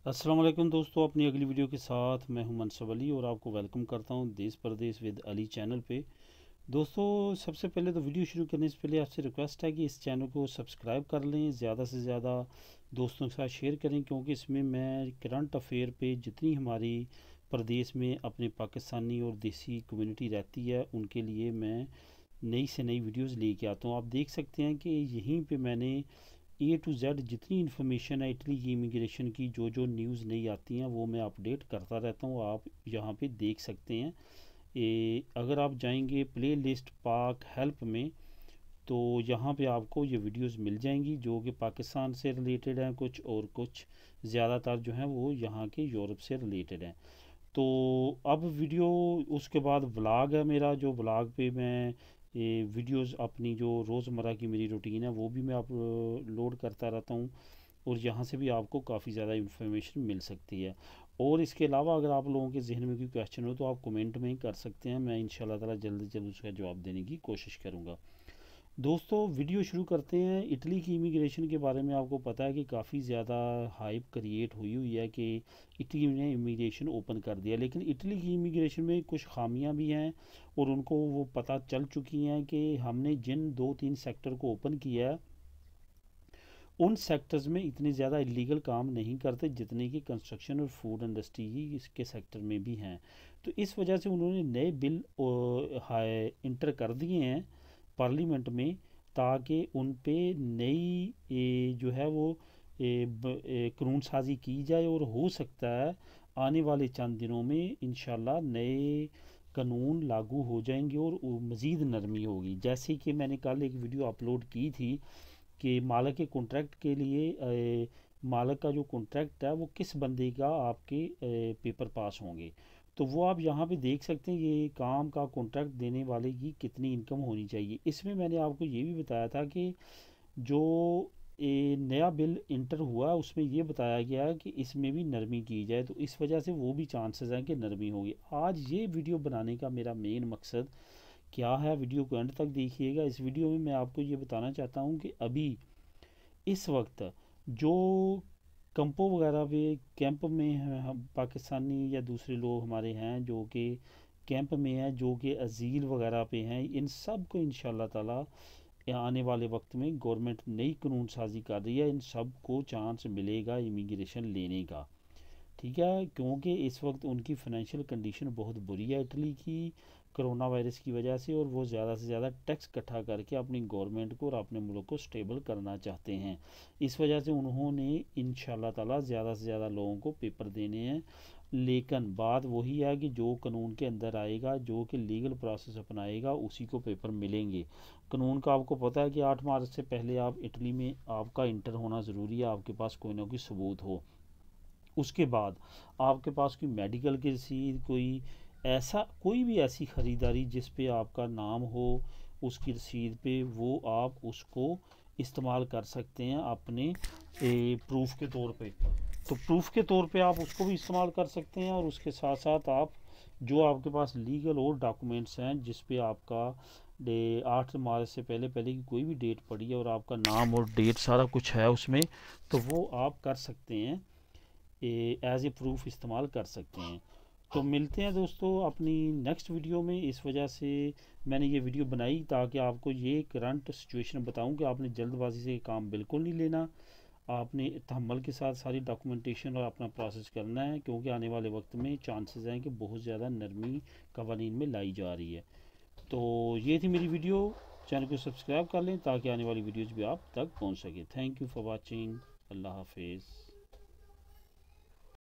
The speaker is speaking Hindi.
अस्सलाम वालेकुम दोस्तों, अपनी अगली वीडियो के साथ मैं हूं मनसब अली और आपको वेलकम करता हूं देश परदेश विद अली चैनल पे। दोस्तों, सबसे पहले तो वीडियो शुरू करने से पहले आपसे रिक्वेस्ट है कि इस चैनल को सब्सक्राइब कर लें, ज़्यादा से ज़्यादा दोस्तों के साथ शेयर करें, क्योंकि इसमें मैं करंट अफेयर पे जितनी हमारी प्रदेश में अपने पाकिस्तानी और देसी कम्युनिटी रहती है उनके लिए मैं नई से नई वीडियोज़ लेके आता हूँ। आप देख सकते हैं कि यहीं पर मैंने A to Z जितनी इन्फॉर्मेशन है इटली की इमिग्रेशन की, जो जो न्यूज़ नई आती हैं वो मैं अपडेट करता रहता हूँ। आप यहाँ पे देख सकते हैं। अगर आप जाएंगे प्ले लिस्ट पाक हेल्प में तो यहाँ पे आपको ये वीडियोस मिल जाएंगी जो कि पाकिस्तान से रिलेटेड हैं कुछ, और कुछ ज़्यादातर जो हैं वो यहाँ के यूरोप से रिलेटेड हैं। तो अब वीडियो, उसके बाद व्लॉग है मेरा, जो व्लॉग पे मैं ये वीडियोस अपनी जो रोज़मर्रा की मेरी रूटीन है वो भी मैं अपलोड करता रहता हूँ, और यहाँ से भी आपको काफ़ी ज़्यादा इन्फॉर्मेशन मिल सकती है। और इसके अलावा अगर आप लोगों के जहन में कोई क्वेश्चन हो तो आप कमेंट में ही कर सकते हैं, मैं इंशाल्लाह ताला जल्द से जल्द उसका जवाब देने की कोशिश करूँगा। दोस्तों, वीडियो शुरू करते हैं। इटली की इमिग्रेशन के बारे में आपको पता है कि काफ़ी ज़्यादा हाइप क्रिएट हुई हुई है कि इटली ने इमिग्रेशन ओपन कर दिया, लेकिन इटली की इमिग्रेशन में कुछ खामियां भी हैं और उनको वो पता चल चुकी हैं कि हमने जिन दो तीन सेक्टर को ओपन किया है उन सेक्टर्स में इतने ज़्यादा इलीगल काम नहीं करते जितने कि कंस्ट्रक्शन और फूड इंडस्ट्री ही इसके सेक्टर में भी हैं। तो इस वजह से उन्होंने नए बिल हाई इंटर कर दिए हैं पार्लियामेंट में, ताकि उन पे नई जो है वो कानून साजी की जाए, और हो सकता है आने वाले चंद दिनों में इंशाल्लाह नए कानून लागू हो जाएंगे और मज़ीद नरमी होगी। जैसे कि मैंने कल एक वीडियो अपलोड की थी कि मालिक के कॉन्ट्रैक्ट के लिए मालिक का जो कॉन्ट्रैक्ट है वो किस बंदे का आपके पेपर पास होंगे, तो वो आप यहाँ पे देख सकते हैं ये काम का कॉन्ट्रैक्ट देने वाले की कितनी इनकम होनी चाहिए। इसमें मैंने आपको ये भी बताया था कि जो नया बिल इंटर हुआ उसमें ये बताया गया है कि इसमें भी नरमी की जाए, तो इस वजह से वो भी चांसेस हैं कि नरमी होगी। आज ये वीडियो बनाने का मेरा मेन मकसद क्या है, वीडियो को एंड तक देखिएगा। इस वीडियो में मैं आपको ये बताना चाहता हूँ कि अभी इस वक्त जो कंपो वगैरह पे कैंप में हैं, हम पाकिस्तानी या दूसरे लोग हमारे हैं जो कि कैंप में हैं, जो कि अजील वगैरह पे हैं, इन सब को इंशाल्लाह ताला आने वाले वक्त में गवर्नमेंट नई कानून साजी कर रही है, इन सब को चांस मिलेगा इमिग्रेशन लेने का। ठीक है, क्योंकि इस वक्त उनकी फाइनेंशियल कंडीशन बहुत बुरी है इटली की, कोरोना वायरस की वजह से, और वो ज़्यादा से ज़्यादा टैक्स इकट्ठा करके अपनी गवर्नमेंट को और अपने मुल्क को स्टेबल करना चाहते हैं। इस वजह से उन्होंने इंशाल्लाह ताला ज़्यादा से ज़्यादा लोगों को पेपर देने हैं, लेकिन बात वही है कि जो कानून के अंदर आएगा, जो कि लीगल प्रोसेस अपनाएगा, उसी को पेपर मिलेंगे। कानून का आपको पता है कि 8 मार्च से पहले आप इटली में आपका इंटर होना ज़रूरी है, आपके पास कोई ना कोई सबूत हो। उसके बाद आपके पास कोई मेडिकल की रसीद, कोई ऐसा कोई भी ऐसी ख़रीदारी जिस पे आपका नाम हो उसकी रसीद पे, वो आप उसको इस्तेमाल कर सकते हैं अपने प्रूफ के तौर पे। तो प्रूफ के तौर पे आप उसको भी इस्तेमाल कर सकते हैं, और उसके साथ साथ आप जो आपके पास लीगल और डॉक्यूमेंट्स हैं जिस पे आपका 8 मार्च से पहले पहले की कोई भी डेट पड़ी है और आपका नाम और डेट सारा कुछ है उसमें, तो वो आप कर सकते हैं, एज ए प्रूफ इस्तेमाल कर सकते हैं। तो मिलते हैं दोस्तों अपनी नेक्स्ट वीडियो में। इस वजह से मैंने ये वीडियो बनाई ताकि आपको ये करंट सिचुएशन बताऊं कि आपने जल्दबाजी से काम बिल्कुल नहीं लेना, आपने तहम्मुल के साथ सारी डॉक्यूमेंटेशन और अपना प्रोसेस करना है, क्योंकि आने वाले वक्त में चांसेस हैं कि बहुत ज़्यादा नरमी कवानीन में लाई जा रही है। तो ये थी मेरी वीडियो, चैनल को सब्सक्राइब कर लें ताकि आने वाली वीडियोज़ भी आप तक पहुँच सके। Thank you for watching. अल्लाह हाफिज़।